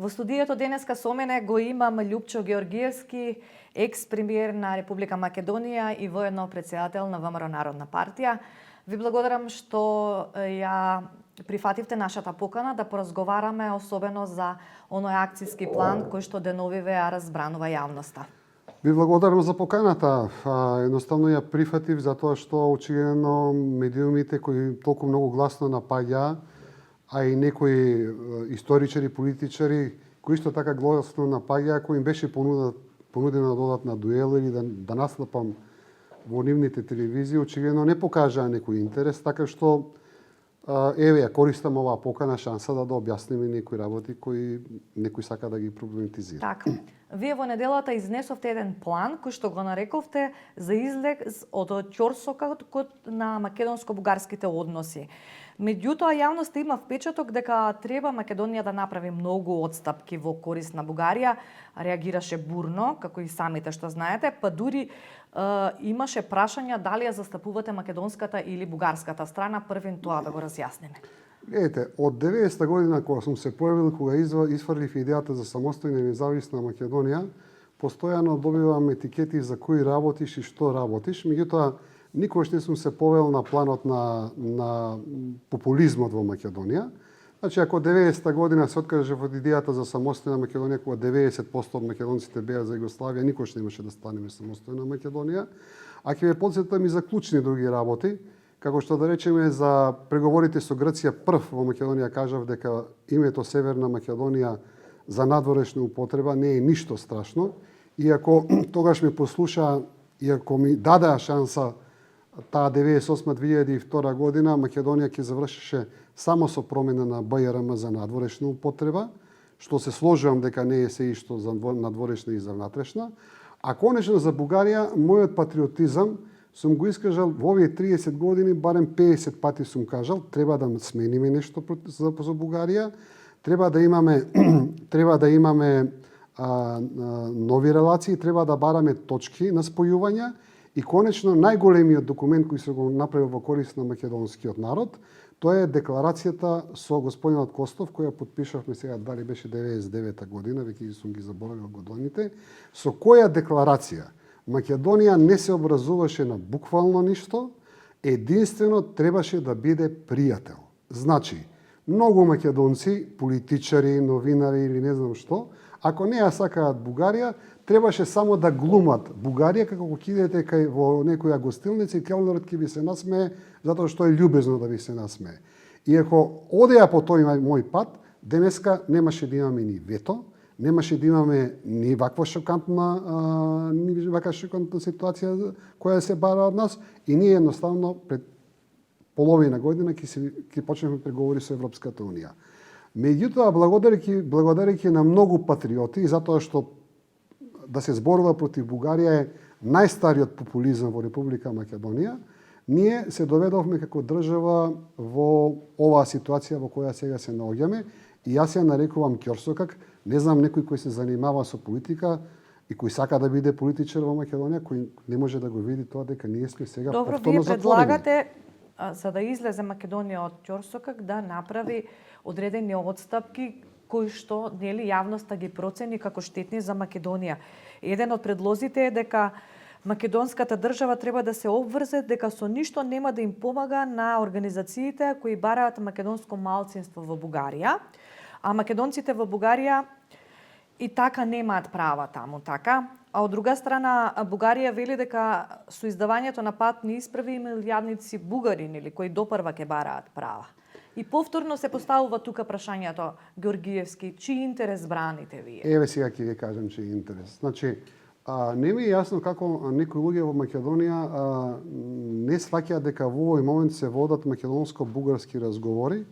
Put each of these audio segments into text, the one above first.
Во студиото денеска со мене го имам Љупчо Георгиевски, екс-премиер на Република Македонија и воедно претседател на ВМРО Народна партија. Ви благодарам што ја прифативте нашата покана да поразговараме особено за оној акцијски план кој што деновиве ја разбранува јавноста. Ви благодарам за поканата. Едноставно ја прифатив затоа што очигледно медиумите кои толку многу гласно напаѓаа, а и некои историчари, политичари кои исто така гласно напаѓаа, кои им беше понудена додатна дуел или да настапам во нивните телевизии, очигледно не покажаа некој интерес, така што еве ја користам оваа покана шанса да објасниме некои работи кои некој сака да ги проблематизира. Така. Вие во неделата изнесовте еден план кој што го нарековте за излез од ќорсокот на македонско-бугарските односи. Меѓутоа, јавноста има впечаток дека треба Македонија да направи многу одстапки во корист на Бугарија. Реагираше бурно, како и самите што знаете, па дури имаше прашања дали ја застапувате македонската или бугарската страна. Првен тоа да го разјасниме. Ете, од 90-та година кога сум се појавил, кога изфрлив идејата за самостојна и независна Македонија, постојано добивам етикети за кои работиш и што работиш, меѓутоа никогаш не сум се повел на планот на популизмот во Македонија. Значи, ако 90-та година се откажев од идејата за самостојна Македонија, кога 90% од македонците беа за Југославија, никогаш немаше да станеме самостојна Македонија. А ќе ве потсетам и за клучни други работи, како што да речеме за преговорите со Грција, прв во Македонија кажав дека името Северна Македонија за надворешна употреба не е ништо страшно. И ако тогаш ме послуша и ако ми дадаа шанса таа 98-2002 година, Македонија ќе завршеше само со промена на БЈРМ за надворешна употреба, што се сложувам дека не е се исто за надворешна и за внатрешна. А конечно за Бугарија, мојот патриотизам сум го искажал во овие 30 години, барем 50 пати сум кажал, треба да смениме нешто за Бугарија, треба да имаме нови релации, треба да бараме точки на спојување и конечно најголемиот документ кој се го направил во корист на македонскиот народ, тоа е декларацијата со господинот Костов, која потпишавме сега, дали беше 99-та година, веќе сум ги заборавил годините, со која декларација Македонија не се образуваше на буквално ништо, единствено требаше да биде пријател. Значи, многу македонци, политичари, новинари или не знам што, ако не ја сакаат Бугарија, требаше само да глумат Бугарија, како кога кидете кај во некоја гостилница и келнерот ќе ви се насмее затоа што е љубезно да ви се насмее. И ако одеа по тој мој пат, денеска немаше да имаме ни вето, немаше да имаме ни ваква шокантна ситуација која се бара од нас и ние едноставно пред половина година ќе почнеме преговори со Европската унија. Меѓутоа, благодарејќи на многу патриоти и затоа што да се зборува против Бугарија е најстариот популизам во Република Македонија, ние се доведовме како држава во оваа ситуација во која сега се наоѓаме и јас ја нарекувам ќорсокак. Не знам некој кој се занимава со политика и кој сака да биде политичар во Македонија, кој не може да го види тоа дека ние сме сега повторно затворени. Добро, вие предлагате за да излезе Македонија од ќорсокак да направи одредени одстапки кои што нели јавноста ги процени како штетни за Македонија. Еден од предлозите е дека македонската држава треба да се обврзе дека со ништо нема да им помага на организациите кои бараат македонско малцинство во Бугарија, а македонците во Бугарија и така немаат права таму, така? А од друга страна, Бугарија вели дека со издавањето на патни исправи има јавници бугарини или кои допрва ќе бараат права. И повторно се поставува тука прашањето, Георгиевски, чиј интерес браните вие? Еве сега ќе ви кажам чиј интерес. Значи, не ми е јасно како некои луѓе во Македонија не сваќаат дека во овој момент се водат македонско-бугарски разговори,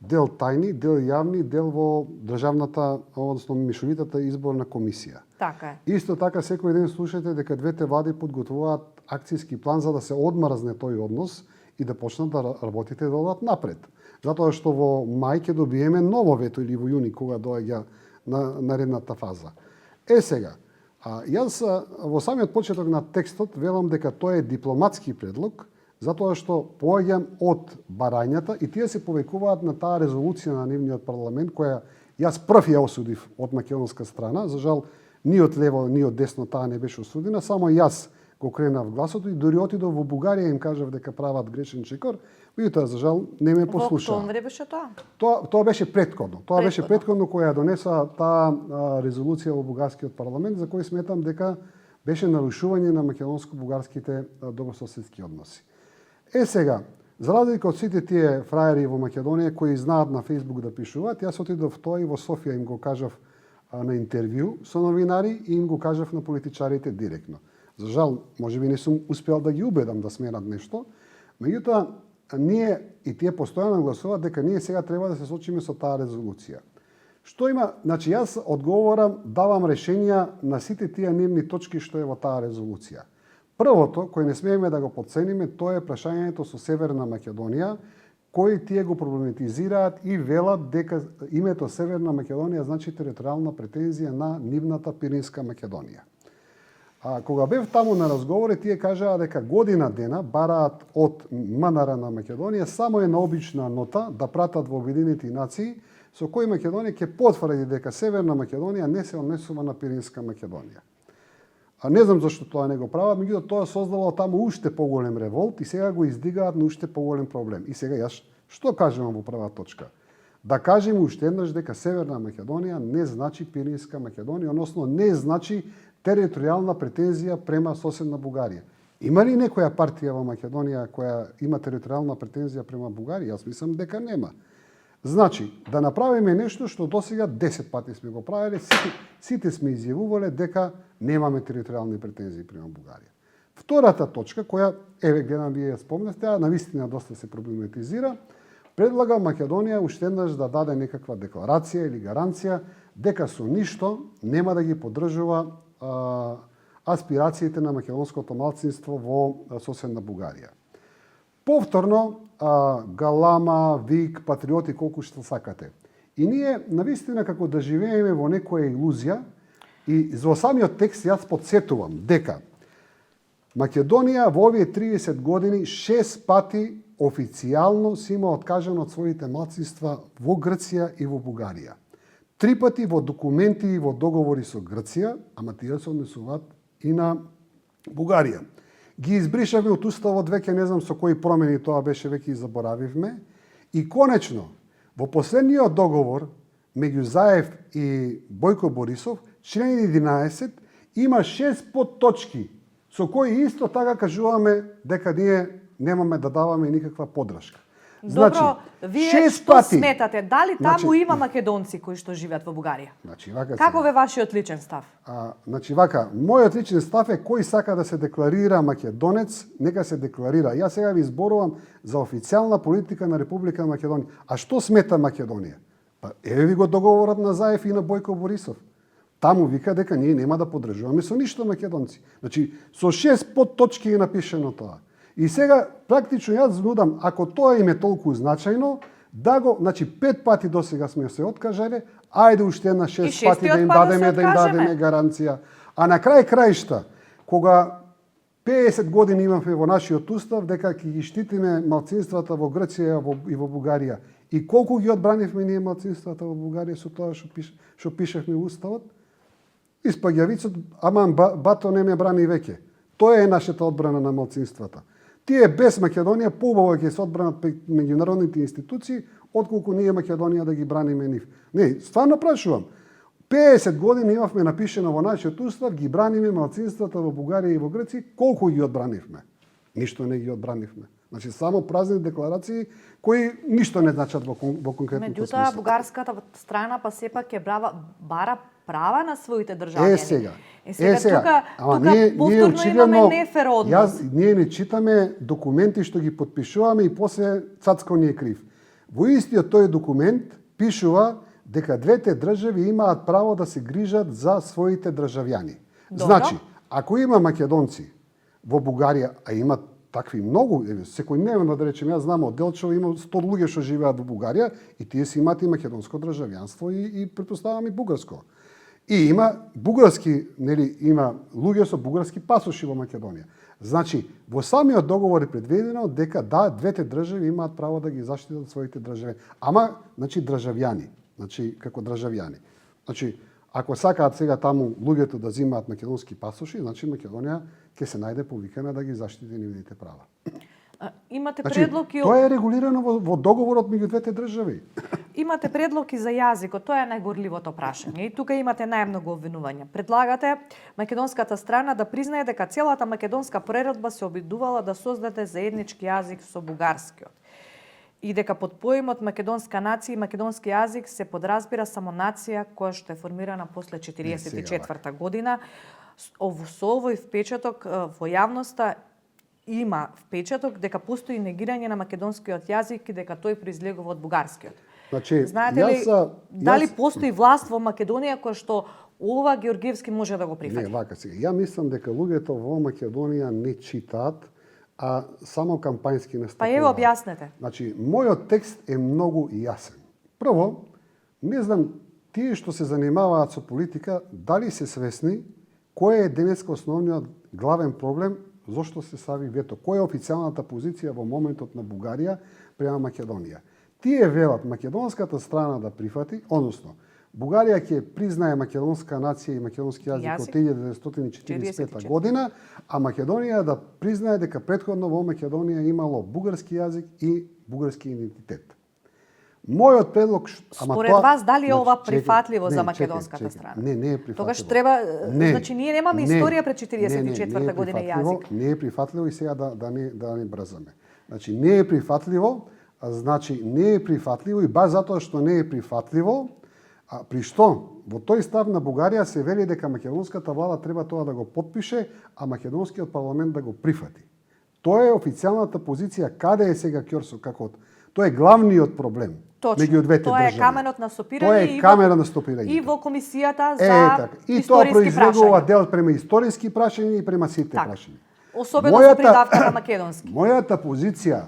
дел тајни, дел јавни, дел во државната, односно мешовитата изборна комисија. Така е. Исто така секој ден слушате дека двете влади подготвуваат акцијски план за да се одмрзне тој однос и да почнат да работите да одат напред. Затоа што во мај ќе добиеме ново вето или во јуни кога доаѓа на наредната фаза. Сега, јас во самиот почеток на текстот велам дека тоа е дипломатски предлог, затоа што поаѓам од барањата и тие се повекуваат на таа резолуција на нивниот парламент која Јас прв ја осудив од македонска страна, за жал ни од лево, ни од десно таа не беше осудена, само јас го кренав гласото и дури отидов во Бугарија им кажав дека прават грешен чекор, меѓутоа за жал не ме послушаа. Во октомври беше тоа? Тоа беше претходно. Тоа беше претходно која ја донеса таа резолуција во бугарскиот парламент за кој сметам дека беше нарушување на македонско-бугарските добрососедски односи. Сега, за разлика од сите тие фраери во Македонија кои знаат на Фејсбук да пишуваат, јас отидов тоа и во Софија им го кажав на интервју со новинари и им го кажав на политичарите директно. За жал, можеби не сум успеал да ги убедам да сменат нешто, меѓутоа ние и тие постојано гласуваат дека ние сега треба да се сочиме со таа резолуција. Што има, значи јас одговорам, давам решенија на сите тие нивни точки што е во таа резолуција. Првото, кој не смееме да го подцениме, тоа е прашањето со Северна Македонија, кои тие го проблематизираат и велат дека името Северна Македонија значи територијална претензија на нивната Пиринска Македонија. Кога бев таму на разговори, тие кажаа дека година дена бараат од МНР на Македонија само една обична нота да пратат во Обединените нации, со кој Македонија ќе потврди дека Северна Македонија не се однесува на Пиринска Македонија. Не знам зашто тоа не го прават, меѓутоа тоа создало таму уште поголем револт и сега го издигаат на уште поголем проблем. И сега јас што кажам во прва точка? Да кажеме уште еднаш дека Северна Македонија не значи Пиринска Македонија, односно не значи територијална претензија према соседна Бугарија. Има ли некоја партија во Македонија која има територијална претензија према Бугарија? Јас мислам дека нема. Значи, да направиме нешто што досега 10 пати сме го правиле, сите сме изјавувале дека немаме територијални претензии према Бугарија. Втората точка, која, гледам вие ја спомнавте, а навистина доста се проблематизира, предлага Македонија уште еднаш да даде некаква декларација или гаранција дека со ништо нема да ги поддржува аспирациите на македонското малцинство во соседна Бугарија. Повторно, галама, вик, патриоти, колку што сакате. И ние, навистина, како да живееме во некоја илузија, и во самиот текст јас подсетувам дека Македонија во овие 30 години 6 пати официјално си има откажано од своите малцинства во Грција и во Бугарија. 3 пати во документи и во договори со Грција, ама тие се однесуваат и на Бугарија. Ги избришавме од уставот веќе не знам со кои промени, тоа беше веќе и заборавивме. И конечно, во последниот договор меѓу Заев и Бојко Борисов, член 11 има 6 подточки со кои исто така кажуваме дека ние немаме да даваме никаква поддршка. Значи, добро, вие што сметате? Дали таму има македонци кои што живеат во Бугарија? Каков е вашиот личен став? Мојот личен став е кој сака да се декларира македонец, нека се декларира. Јас сега ви зборувам за официјална политика на Република Македонија. А што смета Македонија? Еве ви го договорот на Заев и на Бојко Борисов. Таму вика дека ние нема да поддржуваме со ништо македонци. Значи, со 6 подточки е напишено тоа. И сега, практично јас нудам, ако тоа им е толку значајно, да го, значи 5 пати досега сме се откажале, ајде уште една 6 пати да им дадеме гаранција. А на крај краишта, кога 50 години имавме во нашиот устав дека ќе ги штитиме малцинствата во Грција и во Бугарија, и колку ги одбранивме ние малцинствата во Бугарија со тоа што пишевме во уставот, испаѓа вицот, аман бато не ме брани веќе. Тоа е нашата одбрана на малцинствата. Тие без Македонија поубаво ќе се одбранат меѓународните институции, отколку ние Македонија да ги браниме нив. Не, стварно прашувам. 50 години имавме напишено во нашиот устав, ги браниме малцинствата во Бугарија и во Грција, колку ги одбранивме? Ништо не ги одбранивме. Значи, само празни декларации кои ништо не значат во конкретното смисла. Меѓутоа, бугарската страна па сепак ќе бара права на своите државјани. Сега. Тука повторно имаме нефер однос. Ние не читаме документи што ги подпишуваме и после цацко ни е крив. Во истиот тој документ пишува дека двете држави имаат право да се грижат за своите државјани. Значи, ако има македонци во Бугарија, а има такви многу, секојдневно да речем, јас знам од Делчево има 100 луѓе што живеат во Бугарија и тие си имаат и македонско државјанство и претпоставам и бугарско. И има бугарски, има луѓе со бугарски пасоши во Македонија. Значи, во самиот договор е предвидено дека да, двете држави имаат право да ги заштитат своите државјани. Ама, значи, државјани. значи како државјани. Значи, ако сакаат сега таму луѓето да земаат македонски пасоши, значи Македонија ќе се најде повикана да ги заштити нивните права. Имате Значи, предлог и тоа е регулирано во договорот меѓу двете држави. Имате предлог и за јазикот, тоа е најгорливото прашање. И тука имате најмногу обвинувања. Предлагате македонската страна да признае дека целата македонска преродба се обидувала да создаде заеднички јазик со бугарскиот. И дека под поимот македонска нација и македонски јазик се подразбира само нација која што е формирана после 1944 година. Со овој впечаток во јавноста има впечаток дека постои негирање на македонскиот јазик и дека тој произлегува од бугарскиот. Значи, знаете ли дали постои власт во Македонија која што ова Георгиевски може да го прифати? Не, вака сега. Ја мислам дека луѓето во Македонија не читаат, а само кампањски настапуваат. Па еве објаснете. Значи, мојот текст е многу јасен. Прво, не знам тие што се занимаваат со политика, дали се свесни кој е денеска основниот главен проблем зошто се стави вето? Која е официјалната позиција во моментот на Бугарија према Македонија? Тие велат македонската страна да прифати, односно Бугарија ќе признае македонска нација и македонски јазик од 1945 година, а Македонија да признае дека претходно во Македонија имало бугарски јазик и бугарски идентитет. Мојот предлог, според вас дали е ова прифатливо за македонската страна? Не е прифатливо. Тогаш треба, значи ние немаме историја пред 44 година јазик. Не е прифатливо и сега да не брзаме. Значи не е прифатливо, не е прифатливо и баш затоа што не е прифатливо, при што во тој став на Бугарија се вели дека македонската влада треба тоа да го потпише, а македонскиот парламент да го прифати. Тоа е официјалната позиција каде е сега Ќорсокакот. Тоа е главниот проблем меѓу двете држави. Тоа е каменот на стопирање. Тоа е каменот на стопирање. И во комисијата за и историски тоа произлегува прашања. дел према историски прашања и према сите прашања. Особено со придавка на македонски. Мојата позиција,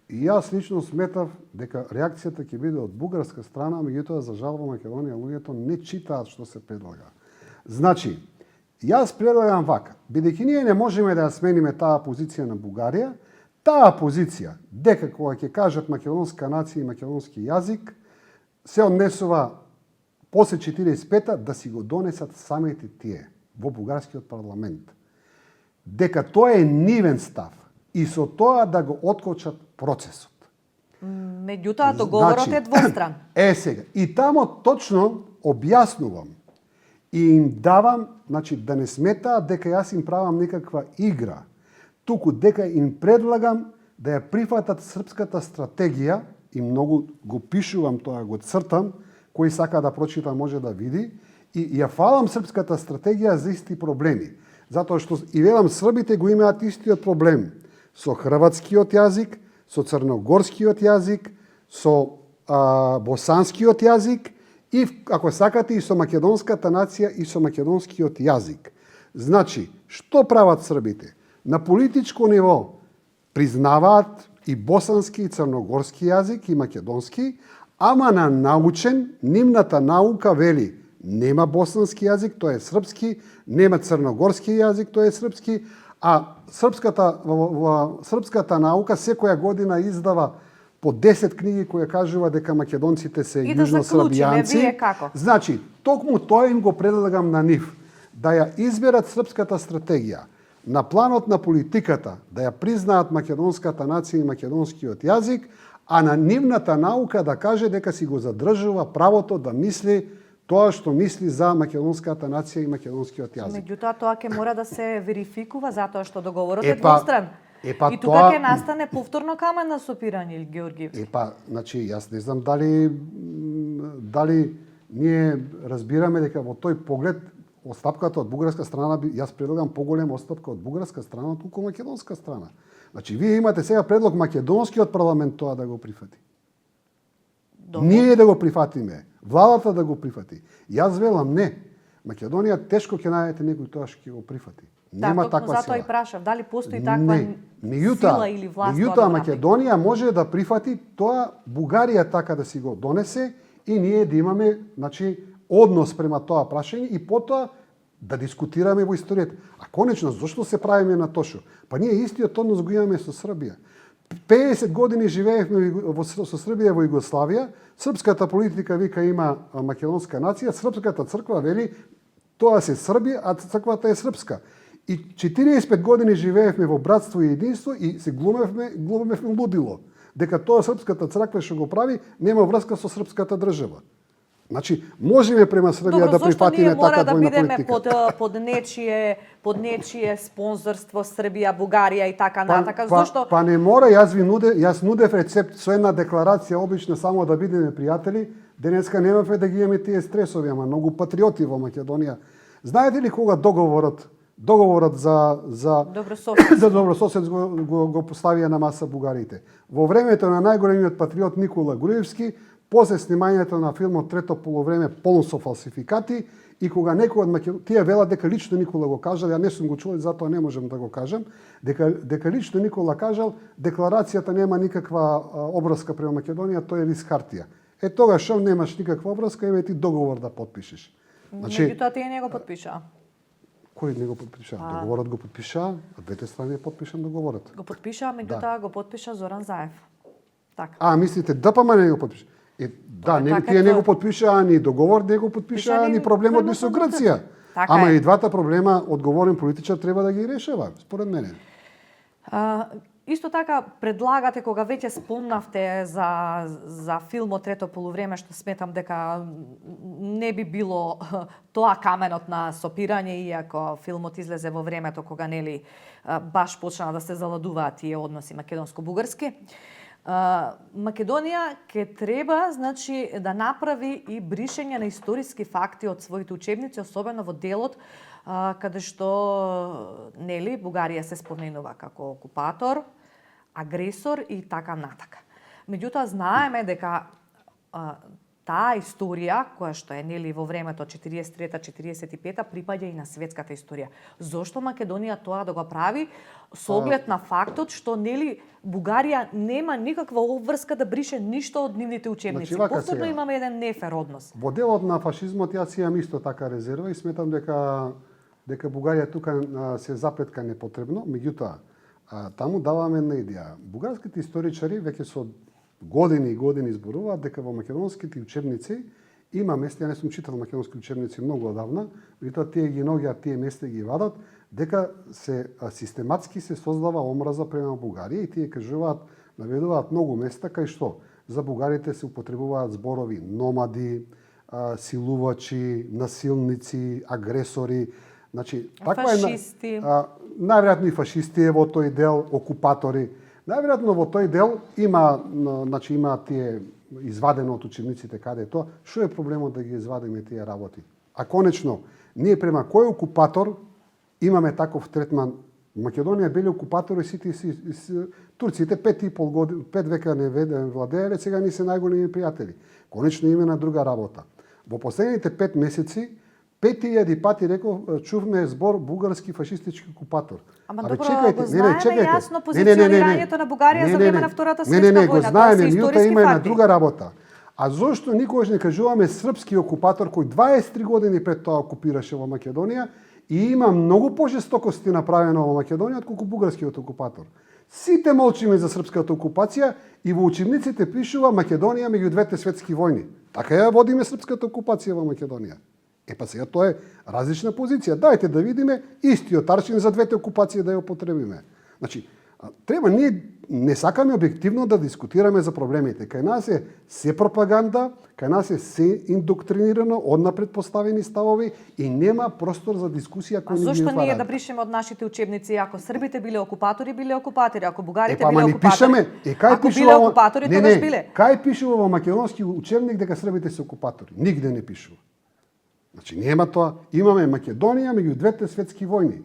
и јас лично сметав дека реакцијата ќе биде од бугарска страна, меѓутоа за жал во Македонија луѓето не читаат што се предлага. Значи, јас предлагам вака, бидејќи ние не можеме да ја смениме таа позиција на Бугарија, таа позиција, дека кога ќе кажат македонска нација и македонски јазик, се однесува после 45-та да си го донесат самите тие во бугарскиот парламент. Дека тоа е нивен став и со тоа да го откочат процесот. Меѓутоа, договорот е двостран. Сега, и тамо точно објаснувам и им давам, значи да не сметаат дека јас им правам некаква игра, туку дека им предлагам да ја прифатат српската стратегија, и многу го пишувам тоа, го цртам, кој сака да прочита може да види, и ја фалам српската стратегија за исти проблеми. Затоа што и велам србите го имаат истиот проблем со хрватскиот јазик, со црногорскиот јазик, со босанскиот јазик и, ако сакате, и со македонската нација и со македонскиот јазик. Значи, што прават србите? На политичко ниво признаваат и босански и црногорски јазик и македонски, ама на научен, нивната наука вели нема босански јазик, тоа е српски, нема црногорски јазик, тоа е српски, а српската наука секоја година издава по 10 книги кои кажува дека македонците се јужносрбијанци. Значи, токму тоа им го предлагам на нив, да ја изберат српската стратегија, на планот на политиката да ја признаат македонската нација и македонскиот јазик, а на нивната наука да каже дека си го задржува правото да мисли тоа што мисли за македонската нација и македонскиот јазик. Меѓутоа, тоа ќе мора да се верификува затоа што договорот е двостран. И тука ќе настане повторно камен на сопирање, или Георгиевски. Значи, јас не знам дали ние разбираме дека во тој поглед отстапката од бугарска страна, јас предлагам поголема отстапка од бугарска страна отколку македонска страна. Значи, вие имате сега предлог македонскиот парламент тоа да го прифати. Ние да го прифатиме, владата да го прифати. Јас велам не. Македонија тешко ќе најдете некој тоа што ќе го прифати. Нема таква сила. Затоа и прашав, дали постои таква сила или власт? Меѓутоа, Македонија може да прифати тоа, Бугарија така да си го донесе и ние да имаме, значи, однос према тоа прашање и потоа да дискутираме во историјата. А конечно, зошто се правиме на тошо? Па ние истиот однос го имаме со Србија. 50 години живеевме со Србија во Југославија, српската политика вика има македонска нација, српската црква вели тоа се Срби, а црквата е српска. И 45 години живеевме во братство и единство и се глумевме лудило. Дека тоа српската црква што го прави, нема врска со српската држава. Значи, можеме према Србија да прифатиме така двојна политика. Добро, зошто ние мора да бидеме под нечие спонзорство Србија, Бугарија и така натака? Зошто? Па не мора, јас нудев рецепт со една декларација, обично само да бидеме пријатели. Денеска немавме да ги имаме тие стресови, ама многу патриоти во Македонија. Знаете ли кога договорот за добрососед го поставија на маса бугарите? Во времето на најголемиот патриот Никола Груевски, после снимањето на филмот Трето полувреме полн со фалсификати, и кога некој од тие велат дека лично Никола го кажал, ја не сум го чул, затоа не можам да го кажам, дека лично Никола кажал, декларацијата нема никаква обврска према Македонија, тоа е лист хартија. Тогаш шо немаш никаква обврска, еве ти договор да потпишеш. Меѓутоа тие не го потпишаа. Кој не го потпиша? Договорот го потпиша, од двете страни потпишан договорот. Го потпиша, меѓутоа го потпиша Зоран Заев. Така. Мислите ДПМ не го потпиша? Тие не го потпишаа, ни договор не го потпишаа, ни проблемот ни со Грција. Ама и двата проблема одговорен политичар треба да ги решава, според мене. Исто така предлагате, кога веќе спомнавте за филмот Трето полувреме, што сметам дека не би било тоа каменот на сопирање, иако филмот излезе во времето кога нели баш почна да се заладуваат тие односи македонско-бугарски. Македонија ќе треба, значи, да направи и бришење на историски факти од своите учебници, особено во делот каде што нели Бугарија се споменува како окупатор, агресор и така натака. Меѓутоа знаеме дека таа историја, која што е нели во времето 43-45 припаѓа и на светската историја. Зошто Македонија тоа да го прави со оглед на фактот што нели Бугарија нема никаква обврска да брише ништо од нивните учебници. Повторно имаме еден нефер однос. Во делот на фашизмот јас имам исто така резерва и сметам дека Бугарија тука се заплетка непотребно, меѓутоа таму даваме една идеја. Бугарските историчари веќе со години и години зборуваат дека во македонските учебници има места, ја не сум читал македонски учебници многу одавна, меѓутоа тие ги наоѓаат тие места и ги вадат, дека се систематски се создава омраза према Бугарија и тие кажуваат, наведуваат многу места кај што за бугарите се употребуваат зборови номади, силувачи, насилници, агресори, значи таква фашисти. Најверојатно и фашисти е во тој дел, окупатори. Најверојатно во тој дел има тие извадено од учебниците каде е тоа. Што е проблемот да ги извадиме тие работи? А конечно, ние према кој окупатор имаме таков третман? Македонија биле окупатори сите турците 5,5 години, 5 века не владееле, сега ни се најголеми пријатели. Конечно има на друга работа. Во последните 5 месеци 5000 пати чувме збор бугарски фашистички окупатор. Ама добро, го знаеме јасно позиционирањето на Бугарија за време на Втората светска војна. Не, го знаеме, меѓутоа има една друга работа. А зошто никогаш не кажуваме српски окупатор кој 23 години пред тоа окупираше во Македонија и има многу пожестокости направено во Македонија отколку бугарскиот окупатор. Сите молчиме за српската окупација и во учебниците пишува Македонија меѓу двете светски војни. Така ја водиме српската окупација во Македонија. Па сега тоа е различна позиција. Дајте да видиме истиот аршин за двете окупации да ја употребиме. Значи, треба ние не сакаме објективно да дискутираме за проблемите. Кај нас е се пропаганда, кај нас е се индоктринирано, однапред поставени ставови и нема простор за дискусија кој ни ги зошто отвара. ние да бришеме од нашите учебници ако србите биле окупатори, ако бугарите биле окупатори? Пишеме, ако биле окупатори, тогаш биле. Кај пишува во македонски учебник дека србите се окупатори? Нигде не пишува. Значи нема тоа, имаме Македонија меѓу двете светски војни.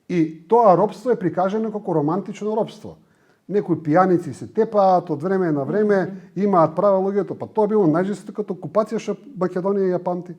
И тоа робство е прикажано како романтично робство. Некои пијаници се тепаат од време на време, имаат права луѓето, па тоа било најжестоката окупација што Македонија ја памти.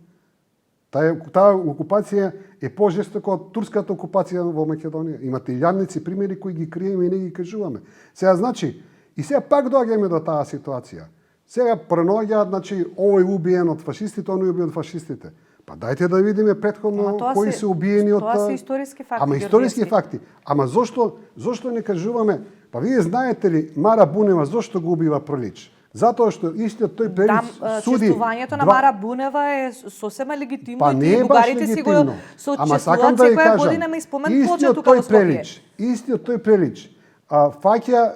Таа окупација е пожестока од турската окупација во Македонија. Имате илјадници примери кои ги криеме и не ги кажуваме. Сега значи, и сега пак доаѓаме до таа ситуација. Сега пронаоѓаат, значи, овој убиен од фашистите, оној убиен од фашистите. Па дајте да видиме претходно кои се убиени од тоа се историски факти. Ама историски факти. Ама зошто не кажуваме Па вие знаете ли Мара Бунева зошто го убива Пролич? Затоа што истиот тој Прелич суди чествувањето на Мара Бунева е сосема легитимно Па и не тие е баш бугарите си го легитимно. Ама сакам соочествуваат да ви секоја кажам, година ме спомен плоча тука во Скопје. Истиот тој Прелич фаќа,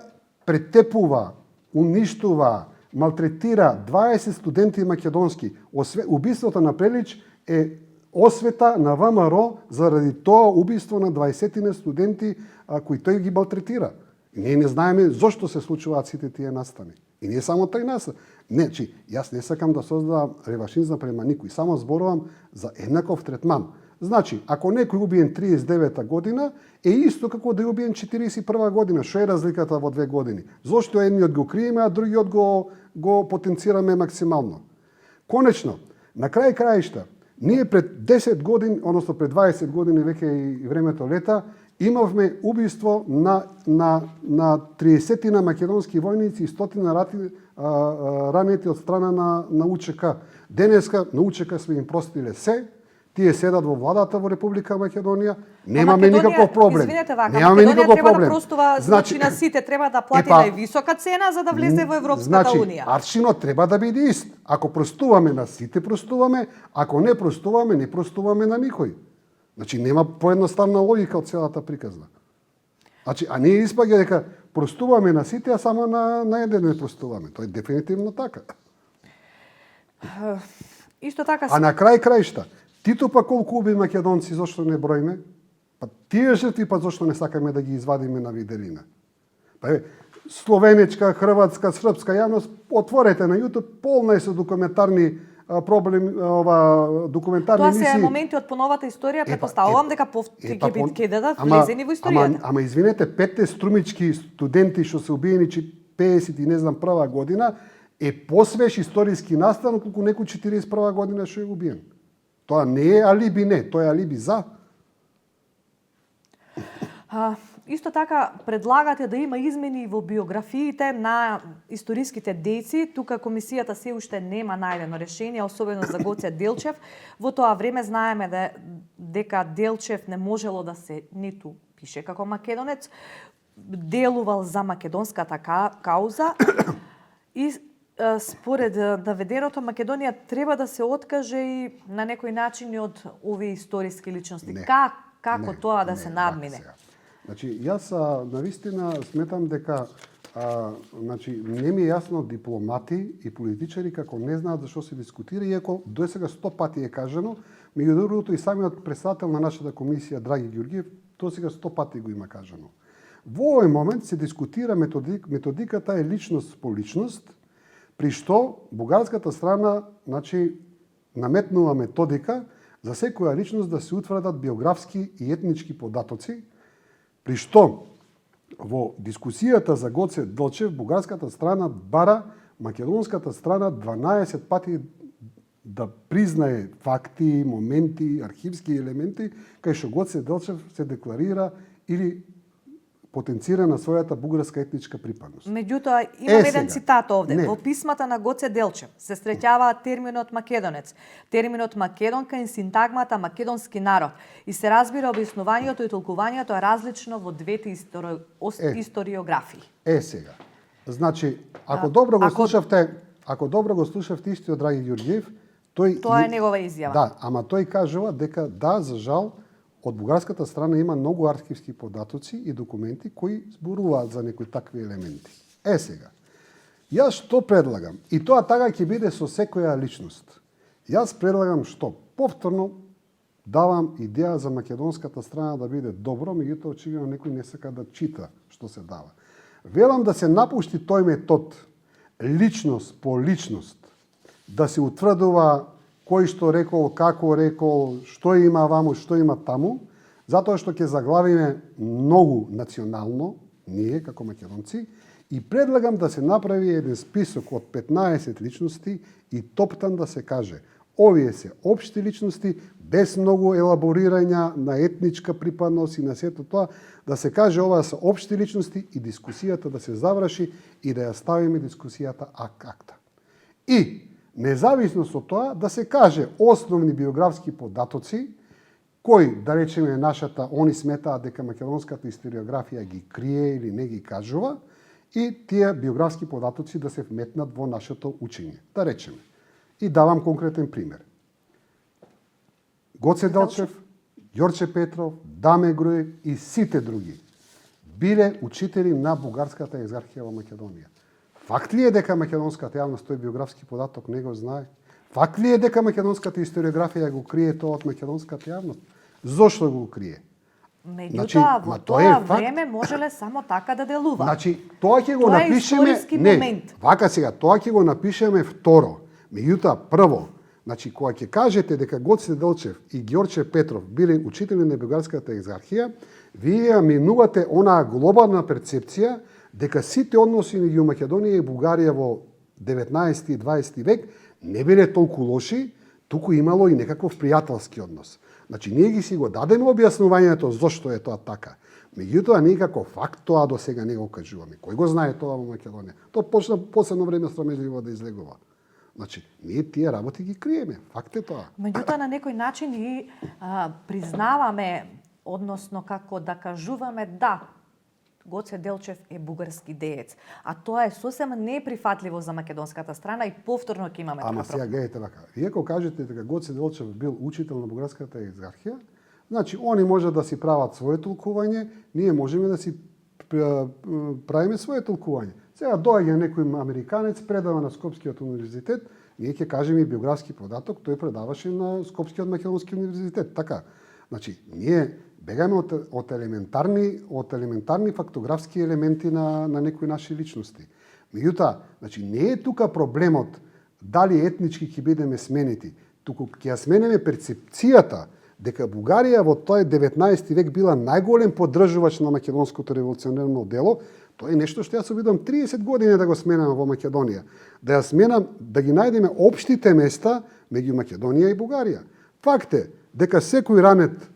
претепува, уништува, малтретира 20 студенти македонски. Убиството на Прелич е освета на ВМРО заради тоа убиство на 20 студенти кои тој ги малтретира. И ние не знаеме зошто се случуваат сите тие настани. И не само тој настан. Значи, јас не сакам да создавам реваншизам према никој, само зборувам за еднаков третман. Значи, ако некој убиен 39-та година, е исто како да е убиен 41-та година. Што е разликата во 2 години? Зошто едниот го криеме, а другиот го потенцираме максимално? Конечно, на крај краишта, ние пред 10 години, односно пред 20 години, веќе и времето лета, имавме убиство на 30 на македонски војници и 100 ранети од страна на УЧК. Денеска на УЧК сме им простиле се, тие седат во владата во Република Македонија, немаме никаков проблем. Извинете вака, немаме Македонија никаков треба проблем. да простува злочина сите, треба да плати највисока цена за да влезе во Европската унија. Аршинот треба да биде ист. Ако простуваме на сите, простуваме, ако не простуваме, не простуваме на никој. Значи нема поедноставна логика од целата приказна. Значи, а ние испаѓа дека простуваме на сите, а само на еден не простуваме. Тоа е дефинитивно така. Исто така. А на крај краишта, Тито па колку уби македонци, зошто не броиме? Па тие жртви па зошто не сакаме да ги извадиме на виделина? Па словенечка, хрватска, српска јавност, отворете на YouTube, полна е со документарни проблеми, документарни емисии. Тоа се моменти од поновата историја, претпоставувам дека ќе дадат влезени во историјата. Ама извинете, 5 струмички студенти што се убиени 50 и не знам прва година е посвеж историски настан колку некој 41 година што е убиен. Тоа не е алиби, не, тоа е алиби за. Исто така предлагате да има измени во биографиите на историските дејци. Тука комисијата се уште нема најдено решение, особено за Гоце Делчев. Во тоа време знаеме дека Делчев не можело да се ниту пише како македонец, делувал за македонската кауза и според наведеното Македонија треба да се откаже и на некој начин од овие историски личности. Како тоа да се надмине? Значи, јас навистина сметам дека значи, не ми е јасно дипломати и политичари како не знаат за што се дискутира, иако досега 100 пати е кажано, меѓу другото и самиот председател на нашата комисија Драги Ѓурѓиев, досега 100 пати го има кажано. Во овој момент се дискутира методиката е личност по личност, при што бугарската страна, значи, наметнува методика за секоја личност да се утврдат биографски и етнички податоци, при што во дискусијата за Гоце Делчев бугарската страна бара македонската страна 12 пати да признае факти, моменти, архивски елементи кај што Гоце Делчев се декларира или потенцира на својата бугарска етничка припадност. Меѓутоа, имам еден цитат овде. Не. Во писмата на Гоце Делчев се среќаваат терминот македонец, терминот македонка и синтагмата македонски народ и се разбира објаснувањето и толкувањето е различно во двете историографии. Сега. Значи, ако добро го слушавте истиот Драги Ѓурѓиев, тоа е негова изјава. Да, ама тој кажува дека да, за жал, од бугарската страна има многу архивски податоци и документи кои зборуваат за некои такви елементи. Сега, јас што предлагам? И тоа така ќе биде со секоја личност. Јас предлагам што? Повторно давам идеја за македонската страна да биде добро, меѓутоа очигледно некој не сака да чита што се дава. Велам да се напушти тој метод личност по личност, да се утврдува кој што рекол, како рекол, што има ваму, што има таму, затоа што ќе заглавиме многу национално, ние како македонци, и предлагам да се направи еден список од 15 личности и топтан да се каже овие се општи личности, без многу елаборирања на етничка припадност и на сето тоа, да се каже ова се општи личности и дискусијата да се заврши и да ја ставиме дискусијата акта. И независно со тоа, да се каже основни биографски податоци, кој, да речеме, нашата, они сметаат дека македонската историографија ги крие или не ги кажува, и тие биографски податоци да се вметнат во нашето учење. Да речеме. И давам конкретен пример. Гоце Делчев, Ѓорче Петров, Даме Груев и сите други биле учители на бугарската екзархија во Македонија. Факт ли е дека македонската јавност тој биографски податок не го знае? Факт ли е дека македонската историографија го крие тоа од македонската јавност? Зошто го крие? Меѓутоа, во тоа време можеле само така да делува. Значи, тоа ќе го Тоа е напишеме... историски момент. Вака сега, тоа ќе го напишеме второ. Меѓутоа, прво, значи, кога ќе кажете дека Гоце Делчев и Ѓорче Петров биле учители на бугарската екзархија, вие ја минувате онаа глобална перцепција дека сите односи меѓу Македонија и Бугарија во 19 и 20 век не биле толку лоши, туку имало и некаков пријателски однос. Значи, ние ги си го дадеме објаснувањето зошто е тоа така. Меѓутоа, ние како факт тоа до сега не го кажуваме. Кој го знае тоа во Македонија? Тоа почна последно време срамежливо да излегува. Значи, ние тие работи ги криеме. Факт е тоа. Меѓутоа, на некој начин и признаваме, односно како да кажуваме да, Гоце Делчев е бугарски деец. А тоа е сосем неприфатливо за македонската страна и повторно ќе имаме Ама таква сега гледате вака. Вие ако кажете дека Гоце Делчев бил учител на бугарската екзархија, значи они може да си прават свое толкување, ние можеме да си правиме свое толкување. Сега доаѓа некој американец, предава на Скопскиот универзитет, ние ќе кажеме и биографски податок, тој предаваше на Скопскиот македонски универзитет, така. Значи, ние бегаме од елементарни фактографски елементи на некои наши личности. Меѓутоа, значи, не е тука проблемот дали етнички ќе бидеме сменети, туку ќе ја сменеме перцепцијата дека Бугарија во тој 19 век била најголем поддржувач на македонското револуционерно дело. Тоа е нешто што јас обидам 30 години да го сменам во Македонија. Да ја сменам, да ги најдеме општите места меѓу Македонија и Бугарија. Факт е дека секој ранет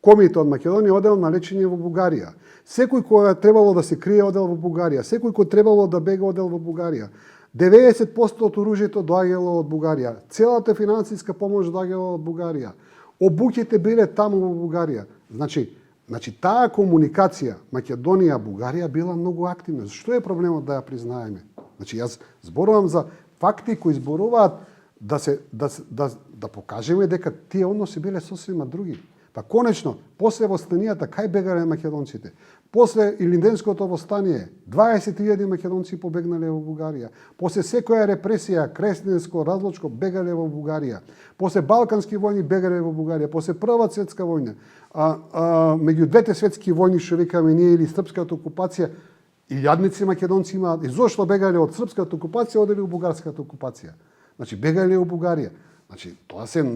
комите од Македонија одел на лечење во Бугарија. Секој кој требало да се крие одел во Бугарија. Секој кој требало да бега одел во Бугарија. 90% од оружјето доаѓало од Бугарија. Целата финансиска помош доаѓала од Бугарија. Обуќите биле таму во Бугарија. Значи таа комуникација Македонија-Бугарија била многу активна. Што е проблемот да ја признаеме? Значи јас зборувам за факти кои зборуваат да покажеме дека тие односи биле сосема други. Па конечно, после востанијата кај бегале македонците? После Илинденското востание 20.000 македонци побегнале во Бугарија. После секоја репресија, Кресненско, Разлучко бегале во Бугарија. После Балкански војни бегале во Бугарија. После Прва светска војна, меѓу двете светски војни што викаме ние или српската окупација, илјадници македонци имаат и зошто бегале од српската окупација одели во бугарската окупација. Значи бегале во Бугарија. Значи, тоа се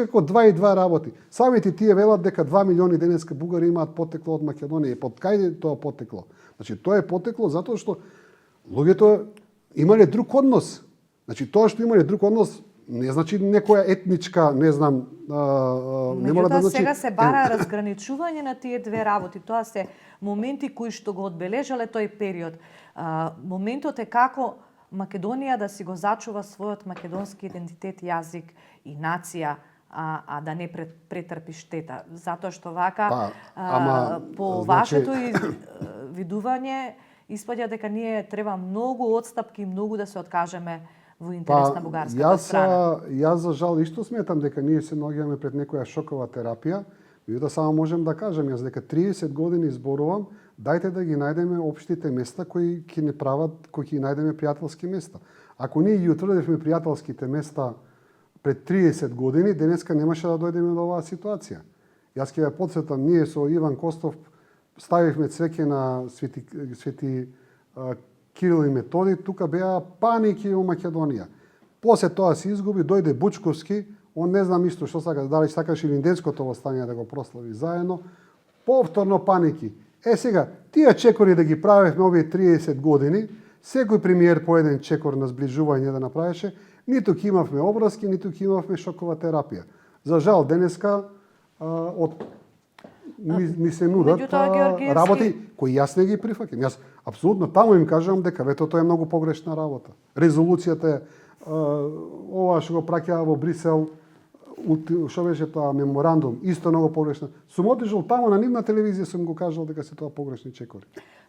како 2 и 2 работи. Самите тие велат дека 2 милиони денеска бугари имаат потекло од Македонија. Под кај е тоа потекло? Значи, тоа е потекло затоа што луѓето имале друг однос. Значи, тоа што имале друг однос не значи некоја етничка, не знам, не мора да значи... Сега се бара разграничување на тие две работи. Тоа се моменти кои што го одбележале тој период. Моментот е како Македонија да си го зачува својот македонски идентитет, јазик и нација, а да не претрпи штета. Затоа што вака, по вашето видување, испаѓа дека ние треба многу отстапки, многу да се откажеме во интерес на бугарската страна. Јас за жал исто сметам дека ние се наоѓаме пред некоја шокова терапија, меѓутоа само можем да кажам јас дека 30 години зборувам, дајте да ги најдеме општите места кои ќе не прават, кои ќе најдеме пријателски места. Ако ние ги утврдивме пријателските места пред 30 години, денеска немаше да дојдеме до оваа ситуација. Јас ќе ја потсетам, ние со Иван Костов ставивме цвеќе на свети Кирил и Методи, тука беа паники во Македонија. После тоа се изгуби, дојде Бучковски, он не знам исто што сака, дали сакаше Илинденското востание да го прослави заедно, повторно паники. Сега, тие чекори да ги правевме овие 30 години, секој премиер по еден чекор на зближување да направеше, ниту ќе имавме обврски, ниту ќе имавме шокова терапија. За жал, денеска ми се нудат работи кои јас не ги прифаќам. Јас апсолутно таму им кажувам дека ветото е многу погрешна работа. Резолуцијата е ова што го праќаа во Брисел, што беше тоа меморандум, исто многу погрешно. Сум отишол тамо на нивна телевизија, сум го кажал дека се тоа погрешни чекори.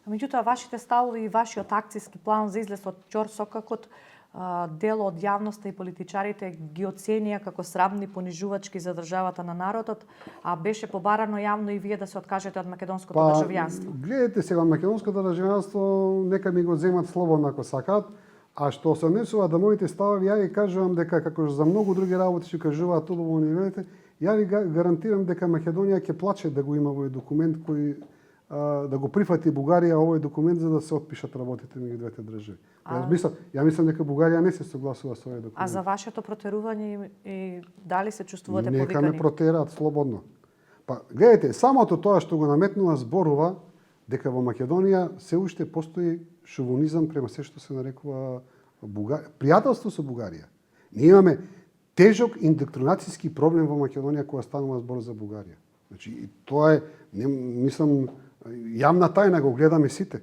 Меѓутоа, вашите ставови и вашиот акцијски план за излез од ќорсокакот дел од јавноста и политичарите ги оценија како срамни, понижувачки за државата на народот, а беше побарано јавно и вие да се откажете од македонското државјанство. Гледате сега, македонското државјанство нека ми го земат слободно ако сакаат, а што се однесува до моите ставови, ја ви кажувам дека како за многу други работи што кажуваат тука во универзитетите, ја ви гарантирам дека Македонија ќе плаче да го има овој документ кој да го прифати Бугарија овој документ за да се отпишат работите меѓу двете држави. Ја мислам дека Бугарија не се согласува со овој документ. А за вашето протерување и дали се чувствувате повикани? Нека ме протераат слободно. Па гледайте, самото тоа што го наметнува зборува дека во Македонија се уште постои шовинизам према се што се нарекува пријателство со Бугарија. Ние имаме тежок индоктринацијски проблем во Македонија кога станува збор за Бугарија. Значи, тоа е, мислам, јавна тајна, го гледаме сите.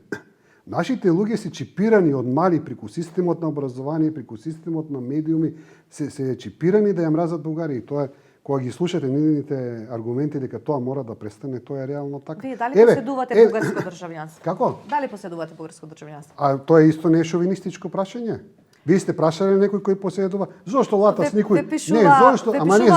Нашите луѓе се чипирани од мали преку системот на образование, преку системот на медиуми, се чипирани да ја мразат Бугарија. И тоа е, кога ги слушате нивните аргументи дека тоа мора да престане, тоа е реално така. Вие дали поседувате бугарско државјанство? Како? Дали поседувате бугарско државјанство? А тоа е исто не шовинистичко прашање. Вие сте прашале некој кој поседува? Зошто Латас никој?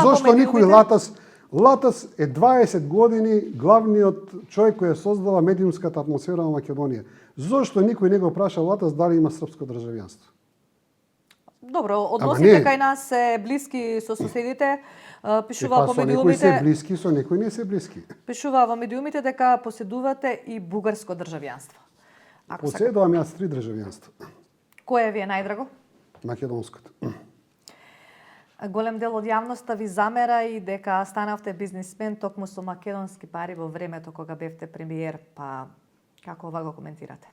Зошто никој Латас? Латас е 20 години главниот човек кој ја создава медиумската атмосфера во Македонија. Зошто никој не го праша Латас дали има српско државјанство? Добро, односите кај нас се блиски со соседите, пишува по медиумите. Со некои се блиски, со некои не се блиски. Пишува во медиумите дека поседувате и бугарско државјанство. Поседувам јас 3 државјанства. Кое ви е најдраго? Македонското. Голем дел од јавноста ви замера и дека станавте бизнисмен токму со македонски пари во времето кога бевте премиер, па како ова го коментирате?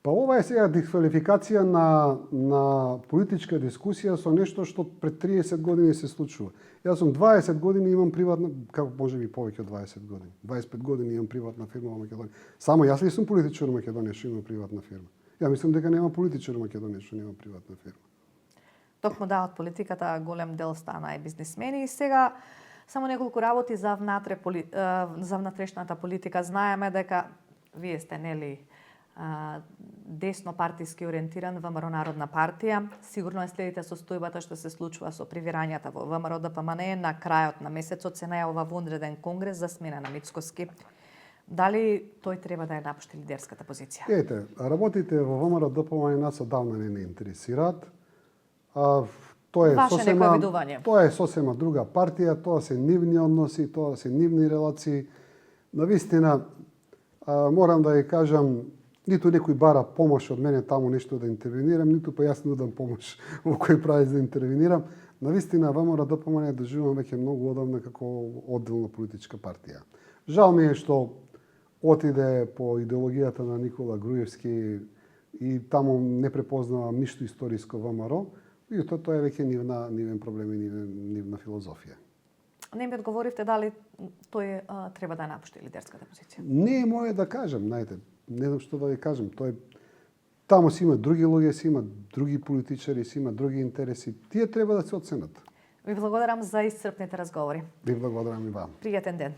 Па ова е сега дисквалификација на политичка дискусија со нешто што пред 30 години се случува. Јас сум 20 години имам приватна, како може би повеќе од 20 години. 25 години имам приватна фирма во Македонија. Само јас ли сум политичар во Македонија што има приватна фирма? Ја мислам дека нема политичар во Македонија што нема приватна фирма. Токму да, од политиката голем дел стана и бизнисмени и сега само неколку работи за внатрешната политика. Знаеме дека вие сте нели деснопартиски ориентиран ВМРО Народна партија. Сигурно следите состојбата што се случува со привирањата во ВМРО ДПМН на крајот на месецот се најавува вонреден конгрес за смена на Мицкоски. Дали тој треба да ја напушти лидерската позиција? Ете, работите во ВМРО ДПМН нас одавна не интересираат. Тоа е сосема друга партија, тоа се нивни односи, тоа се нивни релации. Навистина, морам да ја кажам, ниту некој бара помош од мене таму нешто да интервенирам, ниту па јас нудам помош во кој правец да интервенирам. Навистина, ВМРО ДПМН ја доживувам веќе многу одамна како одделна политичка партија. Жал ми е што отиде по идеологијата на Никола Груевски и таму не препознавам ништо историско ВМРО. И тоа е веќе нивен проблем и нивна филозофија. Не ми одговоривте дали тој треба да напушти лидерската позиција. Не е моје да кажам, знаете, не знам што да ви кажам. Таму си има други луѓе, си има други политичари, си има други интереси. Тие треба да се оценат. Ви благодарам за исцрпните разговори. Ви благодарам и вам. Пријатен ден.